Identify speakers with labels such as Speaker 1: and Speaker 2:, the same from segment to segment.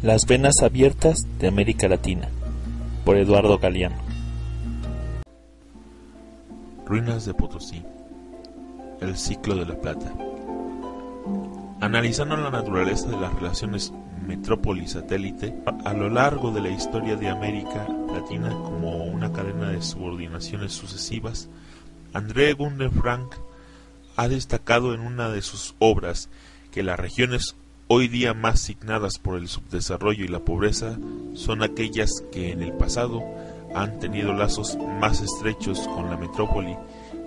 Speaker 1: Las venas abiertas de América Latina, por Eduardo Galeano.
Speaker 2: Ruinas de Potosí. El ciclo de la plata. Analizando la naturaleza de las relaciones metrópoli-satélite a lo largo de la historia de América Latina como una cadena de subordinaciones sucesivas, André Gunde Frank ha destacado en una de sus obras que las regiones hoy día más signadas por el subdesarrollo y la pobreza son aquellas que en el pasado han tenido lazos más estrechos con la metrópoli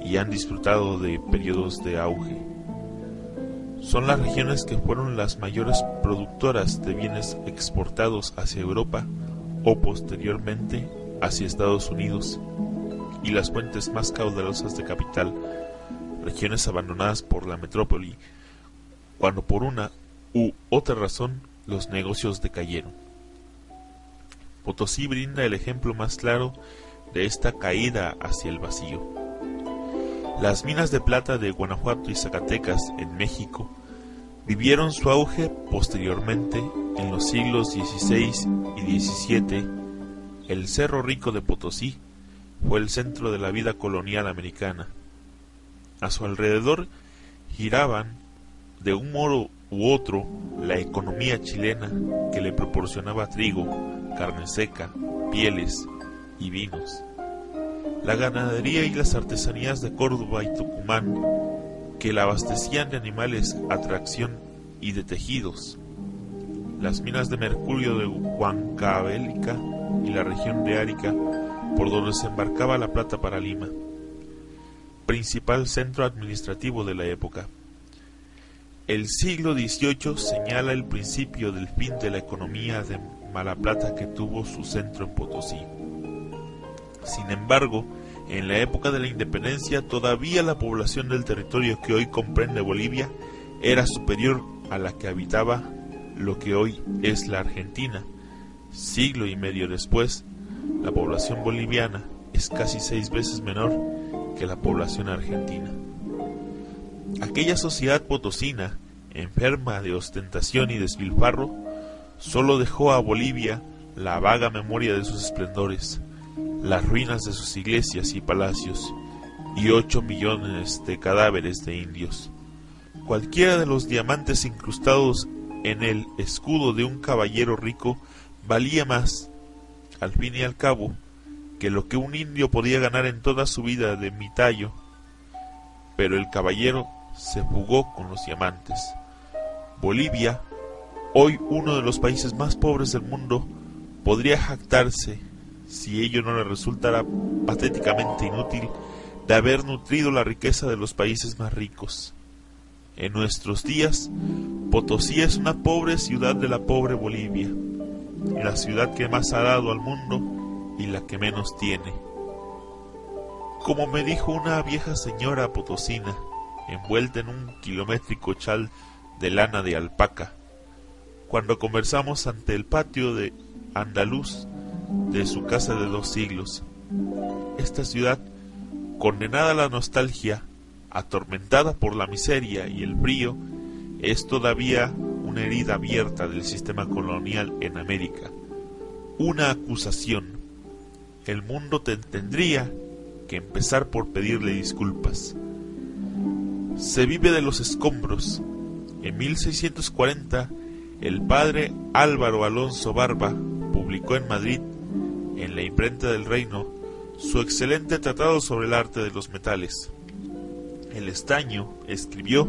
Speaker 2: y han disfrutado de periodos de auge. Son las regiones que fueron las mayores productoras de bienes exportados hacia Europa o posteriormente hacia Estados Unidos y las fuentes más caudalosas de capital, regiones abandonadas por la metrópoli cuando por una u otra razón los negocios decayeron. Potosí brinda el ejemplo más claro de esta caída hacia el vacío. Las minas de plata de Guanajuato y Zacatecas en México vivieron su auge posteriormente en los siglos XVI y XVII. El Cerro Rico de Potosí fue el centro de la vida colonial americana. A su alrededor giraban de un modo u otro la economía chilena que le proporcionaba trigo, carne seca, pieles y vinos. La ganadería y las artesanías de Córdoba y Tucumán que la abastecían de animales a tracción y de tejidos. Las minas de mercurio de Huancavelica y la región de Arica por donde se embarcaba la plata para Lima, principal centro administrativo de la época. El siglo XVIII señala el principio del fin de la economía de mala plata que tuvo su centro en Potosí. Sin embargo, en la época de la independencia todavía la población del territorio que hoy comprende Bolivia era superior a la que habitaba lo que hoy es la Argentina. Siglo y medio después, la población boliviana es casi 6 veces menor que la población argentina. Aquella sociedad potosina, enferma de ostentación y despilfarro, solo dejó a Bolivia la vaga memoria de sus esplendores, las ruinas de sus iglesias y palacios, y 8 millones de cadáveres de indios. Cualquiera de los diamantes incrustados en el escudo de un caballero rico valía más, al fin y al cabo, que lo que un indio podía ganar en toda su vida de mitallo. Pero el caballero se fugó con los diamantes. Bolivia, hoy uno de los países más pobres del mundo, podría jactarse, si ello no le resultara patéticamente inútil, de haber nutrido la riqueza de los países más ricos. En nuestros días, Potosí es una pobre ciudad de la pobre Bolivia, la ciudad que más ha dado al mundo y la que menos tiene. Como me dijo una vieja señora potosina, envuelta en un kilométrico chal de lana de alpaca, cuando conversamos ante el patio de andaluz de su casa de 2 siglos, esta ciudad, condenada a la nostalgia, atormentada por la miseria y el frío, es todavía una herida abierta del sistema colonial en América, una acusación. El mundo tendría que empezar por pedirle disculpas. Se vive de los escombros. En 1640, el padre Álvaro Alonso Barba publicó en Madrid, en la imprenta del Reino, su excelente tratado sobre el arte de los metales. El estaño, escribió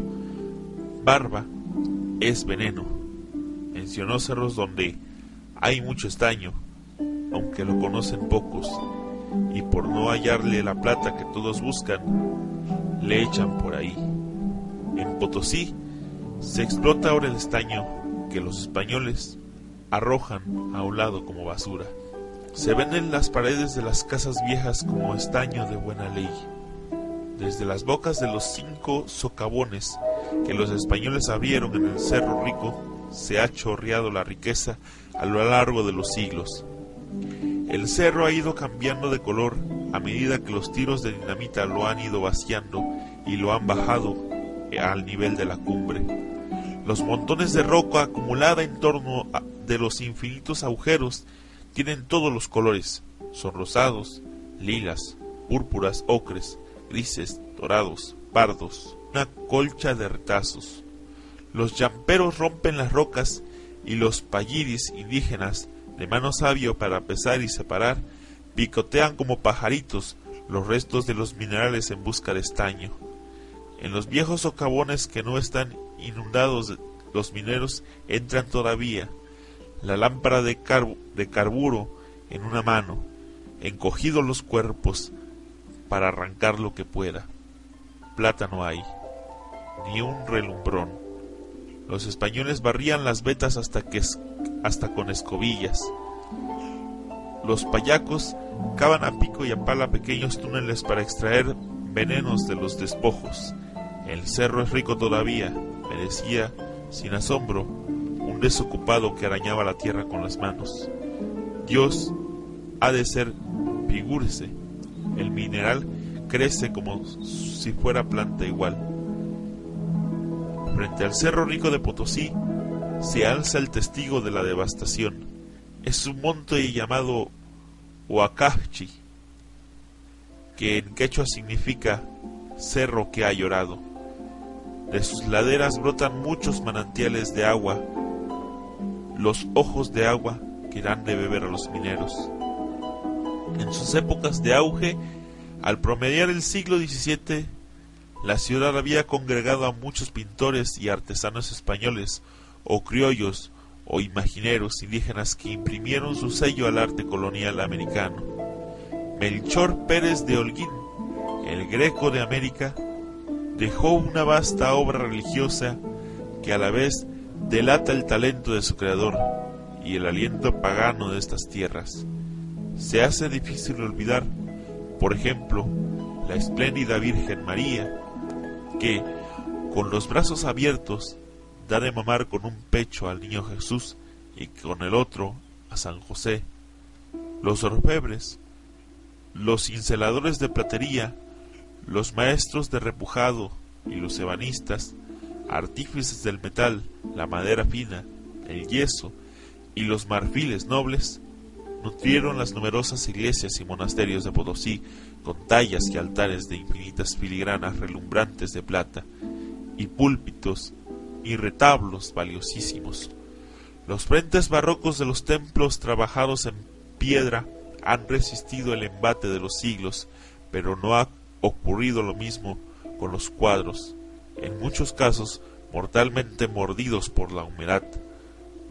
Speaker 2: Barba, es veneno. Mencionó cerros donde hay mucho estaño, aunque lo conocen pocos, y por no hallarle la plata que todos buscan, le echan por ahí. En Potosí se explota ahora el estaño que los españoles arrojan a un lado como basura. Se venden las paredes de las casas viejas como estaño de buena ley. Desde las bocas de los 5 socavones que los españoles abrieron en el Cerro Rico, se ha chorreado la riqueza a lo largo de los siglos. El cerro ha ido cambiando de color a medida que los tiros de dinamita lo han ido vaciando y lo han bajado al nivel de la cumbre. Los montones de roca acumulada en torno de los infinitos agujeros tienen todos los colores, son rosados, lilas, púrpuras, ocres, grises, dorados, pardos, una colcha de retazos. Los yamperos rompen las rocas y los payiris indígenas, de mano sabio para pesar y separar, picotean como pajaritos los restos de los minerales en busca de estaño. En los viejos socavones que no están inundados, los mineros entran todavía, la lámpara de carburo en una mano, encogidos los cuerpos para arrancar lo que pueda. Plata no hay, ni un relumbrón. Los españoles barrían las vetas hasta con escobillas. Los payacos cavan a pico y a pala pequeños túneles para extraer venenos de los despojos. El cerro es rico todavía, me decía, sin asombro, un desocupado que arañaba la tierra con las manos. Dios ha de ser, figúrese, el mineral crece como si fuera planta igual. Frente al cerro rico de Potosí se alza el testigo de la devastación. Es un monte llamado Huacachí, que en quechua significa cerro que ha llorado. De sus laderas brotan muchos manantiales de agua, los ojos de agua que dan de beber a los mineros. En sus épocas de auge, al promediar el siglo XVII, la ciudad había congregado a muchos pintores y artesanos españoles, o criollos, o imagineros indígenas que imprimieron su sello al arte colonial americano. Melchor Pérez de Holguín, el Greco de América, dejó una vasta obra religiosa que a la vez delata el talento de su creador y el aliento pagano de estas tierras. Se hace difícil olvidar, por ejemplo, la espléndida Virgen María, que, con los brazos abiertos, da de mamar con un pecho al niño Jesús y con el otro a San José. Los orfebres, los cinceladores de platería, los maestros de repujado y los ebanistas, artífices del metal, la madera fina, el yeso y los marfiles nobles, nutrieron las numerosas iglesias y monasterios de Potosí con tallas y altares de infinitas filigranas relumbrantes de plata, y púlpitos y retablos valiosísimos. Los frentes barrocos de los templos trabajados en piedra han resistido el embate de los siglos, pero no ha ocurrido lo mismo con los cuadros, en muchos casos mortalmente mordidos por la humedad,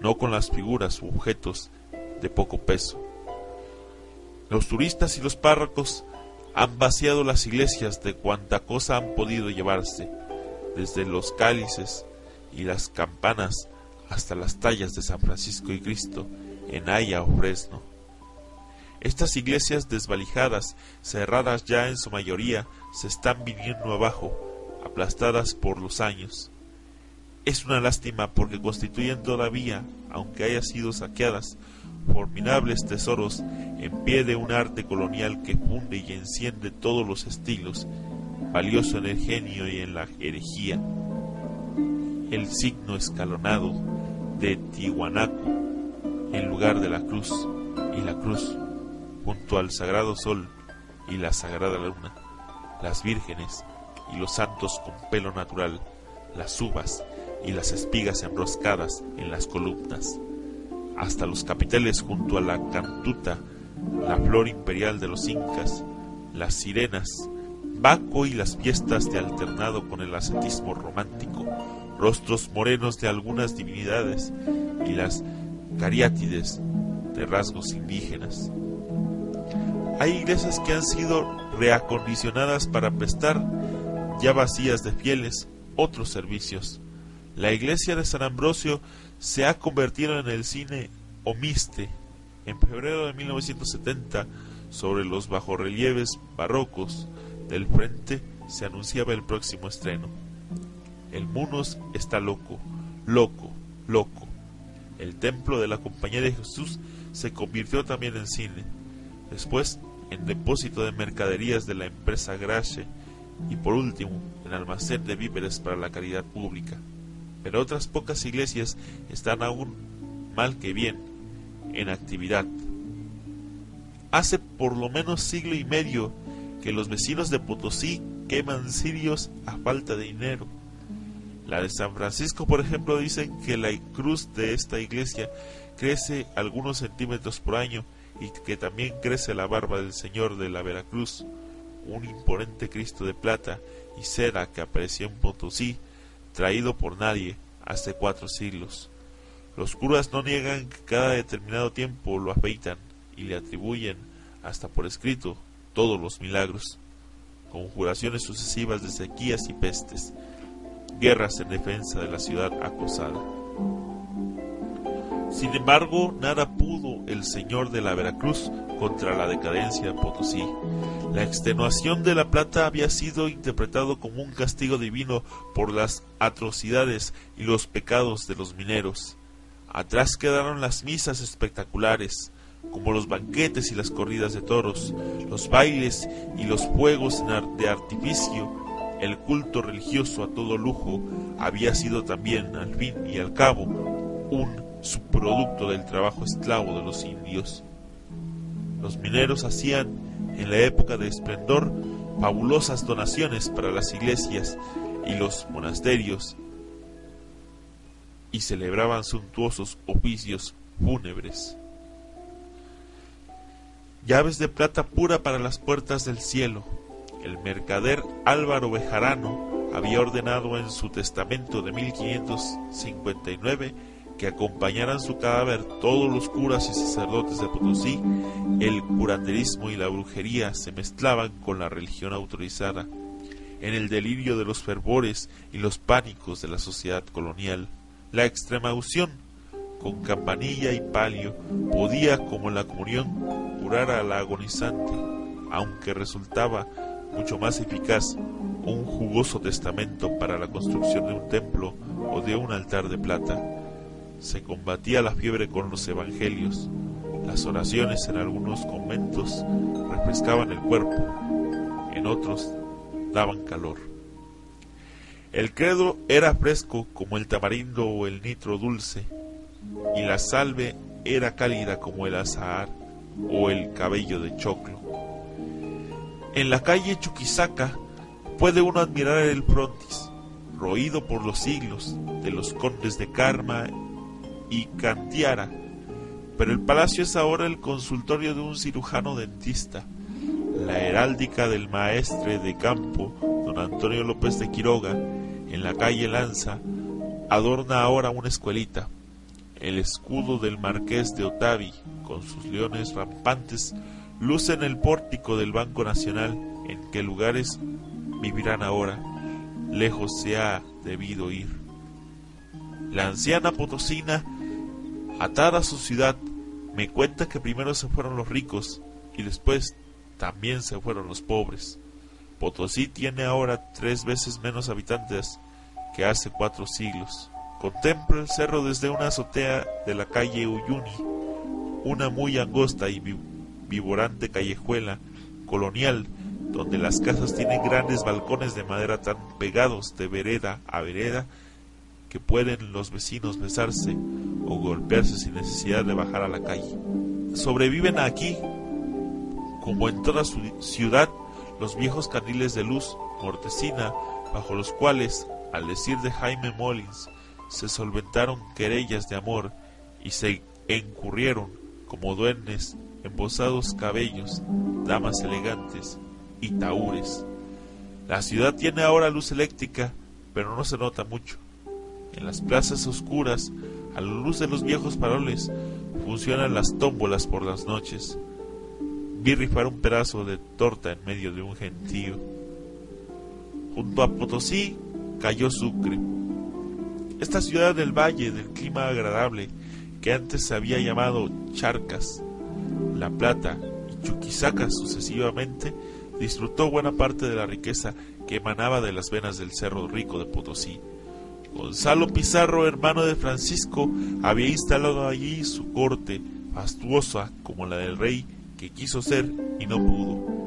Speaker 2: no con las figuras u objetos de poco peso. Los turistas y los párrocos han vaciado las iglesias de cuanta cosa han podido llevarse, desde los cálices y las campanas hasta las tallas de San Francisco y Cristo en Haya o Fresno. Estas iglesias desvalijadas, cerradas ya en su mayoría, se están viniendo abajo, aplastadas por los años. Es una lástima porque constituyen todavía, aunque hayan sido saqueadas, formidables tesoros en pie de un arte colonial que funde y enciende todos los estilos, valioso en el genio y en la herejía. El signo escalonado de Tiwanaku en lugar de la cruz, y la cruz junto al sagrado sol y la sagrada luna, las vírgenes y los santos con pelo natural, las uvas y las espigas enroscadas en las columnas, hasta los capiteles junto a la cantuta, la flor imperial de los incas, las sirenas, Baco y las fiestas de alternado con el ascetismo romántico, rostros morenos de algunas divinidades y las cariátides de rasgos indígenas. Hay iglesias que han sido reacondicionadas para prestar, ya vacías de fieles, otros servicios. La iglesia de San Ambrosio se ha convertido en el cine Omiste. En febrero de 1970, sobre los bajorrelieves barrocos del frente se anunciaba el próximo estreno. El Munos está loco, loco, loco. El templo de la Compañía de Jesús se convirtió también en cine, después en depósito de mercaderías de la empresa Grache y por último en almacén de víveres para la caridad pública. Pero otras pocas iglesias están aún mal que bien, en actividad. Hace por lo menos siglo y medio que los vecinos de Potosí queman cirios a falta de dinero. La de San Francisco, por ejemplo, dicen que la cruz de esta iglesia crece algunos centímetros por año y que también crece la barba del Señor de la Veracruz, un imponente Cristo de plata y cera que apareció en Potosí, traído por nadie hace 4 siglos. Los curas no niegan que cada determinado tiempo lo afeitan y le atribuyen, hasta por escrito, todos los milagros, conjuraciones sucesivas de sequías y pestes, guerras en defensa de la ciudad acosada. Sin embargo, nada pudo el Señor de la Veracruz contra la decadencia de Potosí. La extenuación de la plata había sido interpretado como un castigo divino por las atrocidades y los pecados de los mineros. Atrás quedaron las misas espectaculares, como los banquetes y las corridas de toros, los bailes y los fuegos de artificio. El culto religioso a todo lujo había sido también, al fin y al cabo, un subproducto del trabajo esclavo de los indios. Los mineros hacían, en la época de esplendor, fabulosas donaciones para las iglesias y los monasterios y celebraban suntuosos oficios fúnebres. Llaves de plata pura para las puertas del cielo. El mercader Álvaro Bejarano había ordenado en su testamento de 1559 que acompañaran su cadáver todos los curas y sacerdotes de Potosí. El curanderismo y la brujería se mezclaban con la religión autorizada, en el delirio de los fervores y los pánicos de la sociedad colonial. La extrema unción, con campanilla y palio, podía, como la comunión, curar a la agonizante, aunque resultaba mucho más eficaz un jugoso testamento para la construcción de un templo o de un altar de plata. Se combatía la fiebre con los evangelios. Las oraciones en algunos conventos refrescaban el cuerpo, en otros daban calor. El credo era fresco como el tamarindo o el nitro dulce, y la salve era cálida como el azahar o el cabello de choclo. En la calle Chuquisaca puede uno admirar el frontis, roído por los siglos, de los condes de Carma y Cantiara, pero el palacio es ahora el consultorio de un cirujano dentista. La heráldica del maestre de campo, don Antonio López de Quiroga, en la calle Lanza, adorna ahora una escuelita. El escudo del marqués de Otavi, con sus leones rampantes, luce en el pórtico del Banco Nacional. En qué lugares vivirán ahora, lejos se ha debido ir. La anciana potosina, atada a su ciudad, me cuenta que primero se fueron los ricos y después también se fueron los pobres. Potosí tiene ahora 3 veces menos habitantes que hace 4 siglos. Contemplo el cerro desde una azotea de la calle Uyuni, una muy angosta y viborante callejuela colonial, donde las casas tienen grandes balcones de madera tan pegados de vereda a vereda que pueden los vecinos besarse o golpearse sin necesidad de bajar a la calle. Sobreviven aquí, como en toda su ciudad, los viejos candiles de luz mortecina, bajo los cuales, al decir de Jaime Molins, se solventaron querellas de amor y se encurrieron como duendes embosados cabellos, damas elegantes y tahúres. La ciudad tiene ahora luz eléctrica, pero no se nota mucho. En las plazas oscuras, a la luz de los viejos faroles, funcionan las tómbolas por las noches. Vi rifar un pedazo de torta en medio de un gentío. Junto a Potosí cayó Sucre. Esta ciudad del valle, del clima agradable, que antes se había llamado Charcas, La Plata y Chuquisaca sucesivamente, disfrutó buena parte de la riqueza que emanaba de las venas del Cerro Rico de Potosí. Gonzalo Pizarro, hermano de Francisco, había instalado allí su corte, fastuosa como la del rey que quiso ser y no pudo.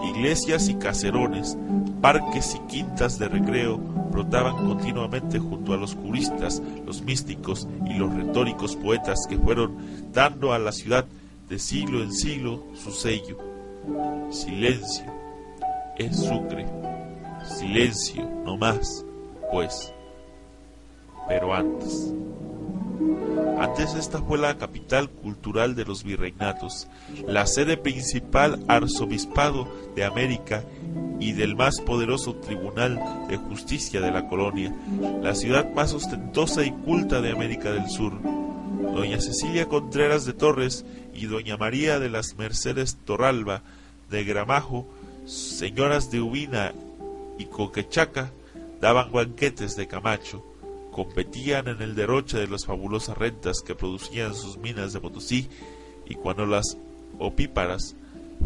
Speaker 2: Iglesias y caserones, parques y quintas de recreo brotaban continuamente junto a los juristas, los místicos y los retóricos poetas que fueron dando a la ciudad de siglo en siglo su sello. Silencio, es Sucre. Silencio, no más, pues. Pero antes esta fue la capital cultural de los virreinatos, la sede principal arzobispado de América y del más poderoso tribunal de justicia de la colonia, la ciudad más ostentosa y culta de América del Sur. Doña Cecilia Contreras de Torres y doña María de las Mercedes Torralba de Gramajo, señoras de Ubina y Coquechaca, daban banquetes de Camacho, competían en el derroche de las fabulosas rentas que producían sus minas de Potosí, y cuando las opíparas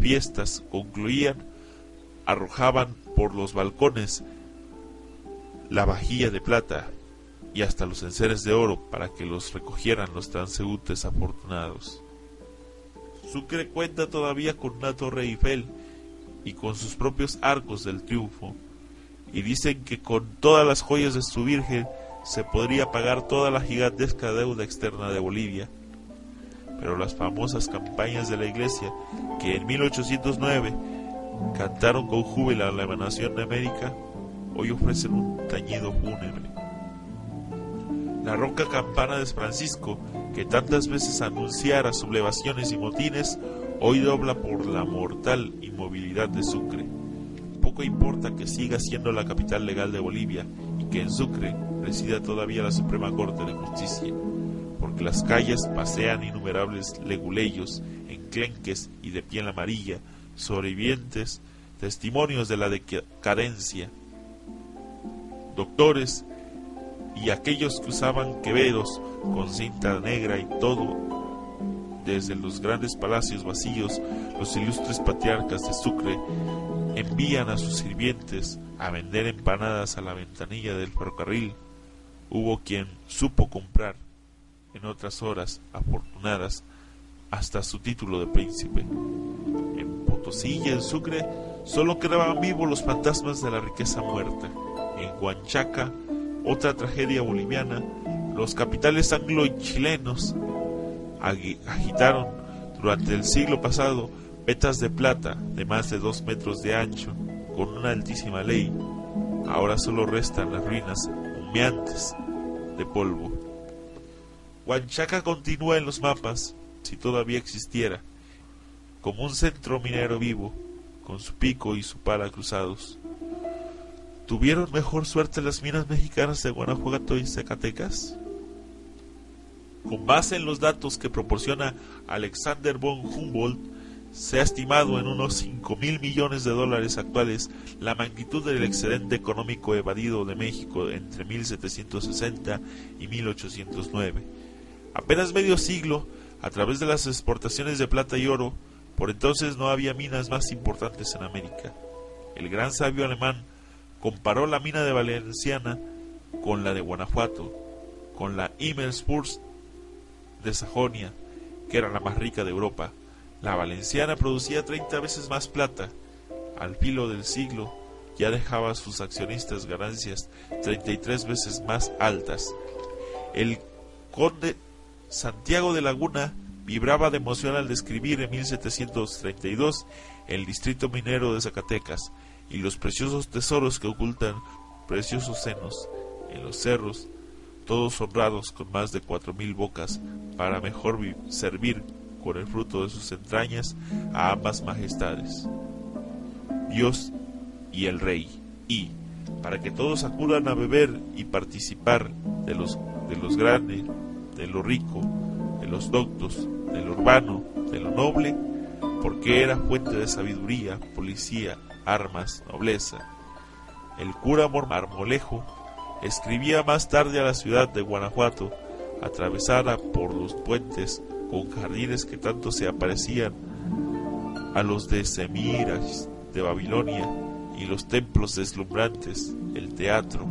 Speaker 2: fiestas concluían, arrojaban por los balcones la vajilla de plata y hasta los enseres de oro para que los recogieran los transeúntes afortunados. Sucre cuenta todavía con una torre Eiffel y con sus propios arcos del triunfo, y dicen que con todas las joyas de su Virgen se podría pagar toda la gigantesca deuda externa de Bolivia. Pero las famosas campañas de la Iglesia, que en 1809 cantaron con júbilo a la emanación de América, hoy ofrecen un tañido fúnebre. La ronca campana de Francisco, que tantas veces anunciara sublevaciones y motines, hoy dobla por la mortal inmovilidad de Sucre. Poco importa que siga siendo la capital legal de Bolivia y que en Sucre resida todavía la Suprema Corte de Justicia, porque las calles pasean innumerables leguleyos, enclenques y de piel amarilla, sobrevivientes, testimonios de la decadencia, doctores y aquellos que usaban quevedos con cinta negra y todo. Desde los grandes palacios vacíos, los ilustres patriarcas de Sucre envían a sus sirvientes a vender empanadas a la ventanilla del ferrocarril. Hubo quien supo comprar, en otras horas afortunadas, hasta su título de príncipe. En Potosí y en Sucre solo quedaban vivos los fantasmas de la riqueza muerta. En Huanchaca, otra tragedia boliviana, los capitales anglo y chilenos agitaron durante el siglo pasado vetas de plata de más de 2 metros de ancho, con una altísima ley. Ahora solo restan las ruinas humeantes de polvo. Huanchaca continúa en los mapas, si todavía existiera, como un centro minero vivo, con su pico y su pala cruzados. ¿Tuvieron mejor suerte las minas mexicanas de Guanajuato y Zacatecas? Con base en los datos que proporciona Alexander von Humboldt, se ha estimado en unos $5,000 millones actuales la magnitud del excedente económico evadido de México entre 1760 y 1809. Apenas medio siglo, a través de las exportaciones de plata y oro, por entonces no había minas más importantes en América. El gran sabio alemán comparó la mina de Valenciana con la de Guanajuato, con la Immelsburg de Sajonia, que era la más rica de Europa. La Valenciana producía 30 veces más plata. Al filo del siglo ya dejaba a sus accionistas ganancias 33 veces más altas. El conde Santiago de Laguna vibraba de emoción al describir en 1732 el distrito minero de Zacatecas y los preciosos tesoros que ocultan preciosos senos en los cerros, todos honrados con más de 4,000 bocas para mejor servir con el fruto de sus entrañas a ambas majestades, Dios y el Rey, y para que todos acudan a beber y participar de los grandes, de lo rico, de los doctos, de lo urbano, de lo noble, porque era fuente de sabiduría, policía, armas, nobleza. El cura Marmolejo escribía más tarde a la ciudad de Guanajuato, atravesada por los puentes con jardines que tanto se aparecían a los de Semíramis de Babilonia, y los templos deslumbrantes, el teatro,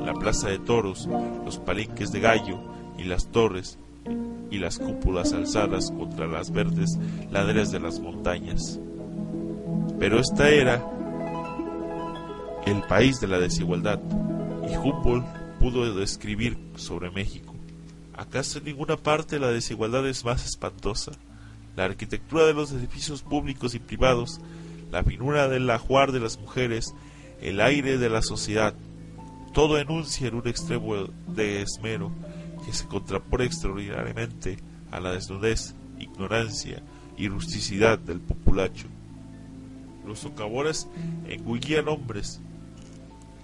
Speaker 2: la plaza de toros, los palenques de gallo y las torres y las cúpulas alzadas contra las verdes laderas de las montañas. Pero esta era el país de la desigualdad, y Humboldt pudo escribir sobre México. ¿Acaso en ninguna parte la desigualdad es más espantosa? La arquitectura de los edificios públicos y privados, la finura del ajuar de las mujeres, el aire de la sociedad, todo enuncia en un extremo de esmero que se contrapone extraordinariamente a la desnudez, ignorancia y rusticidad del populacho. Los socavones engullían hombres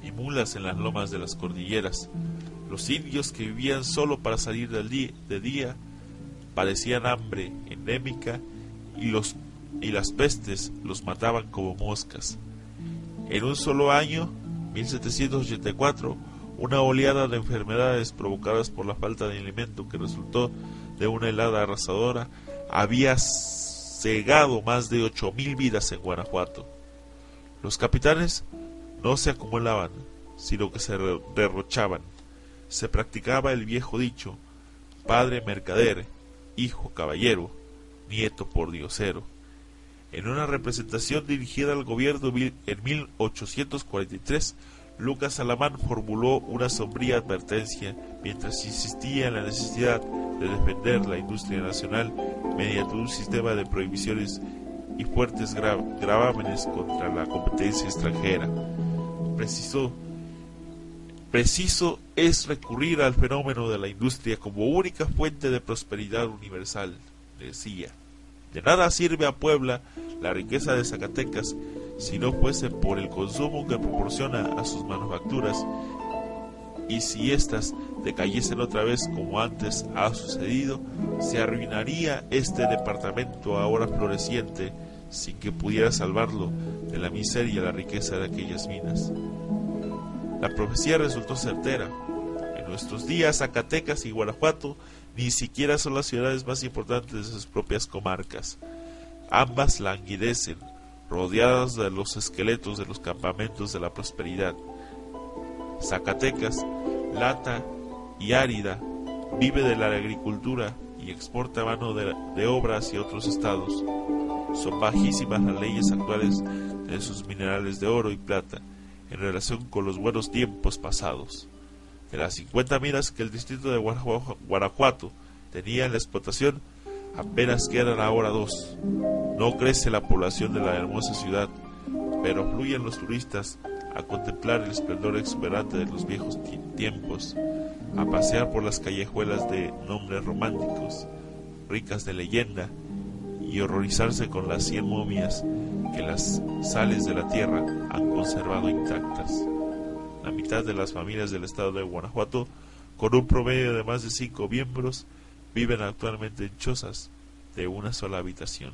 Speaker 2: y mulas en las lomas de las cordilleras. Los indios que vivían solo para salir de día padecían hambre endémica y las pestes los mataban como moscas. En un solo año, 1784, una oleada de enfermedades provocadas por la falta de alimento que resultó de una helada arrasadora había cegado más de 8,000 vidas en Guanajuato. Los capitanes no se acumulaban, sino que se derrochaban. Se practicaba el viejo dicho: padre mercader, hijo caballero, nieto pordiosero. En una representación dirigida al gobierno en 1843, Lucas Alamán formuló una sombría advertencia mientras insistía en la necesidad de defender la industria nacional mediante un sistema de prohibiciones y fuertes gravámenes contra la competencia extranjera. Preciso es recurrir al fenómeno de la industria como única fuente de prosperidad universal, decía. De nada sirve a Puebla la riqueza de Zacatecas si no fuese por el consumo que proporciona a sus manufacturas, y si éstas decayesen otra vez como antes ha sucedido, se arruinaría este departamento ahora floreciente sin que pudiera salvarlo de la miseria y la riqueza de aquellas minas. La profecía resultó certera. En nuestros días, Zacatecas y Guanajuato ni siquiera son las ciudades más importantes de sus propias comarcas. Ambas languidecen, rodeadas de los esqueletos de los campamentos de la prosperidad. Zacatecas, lata y árida, vive de la agricultura y exporta mano de obra hacia otros estados. Son bajísimas las leyes actuales de sus minerales de oro y plata en relación con los buenos tiempos pasados. De las 50 minas que el distrito de Guanajuato tenía en la explotación, apenas quedan ahora 2. No crece la población de la hermosa ciudad, pero fluyen los turistas a contemplar el esplendor exuberante de los viejos tiempos, a pasear por las callejuelas de nombres románticos, ricas de leyenda, y horrorizarse con las 100 momias que las sales de la tierra han conservado intactas. La mitad de las familias del estado de Guanajuato, con un promedio de más de 5 miembros, viven actualmente en chozas de una sola habitación.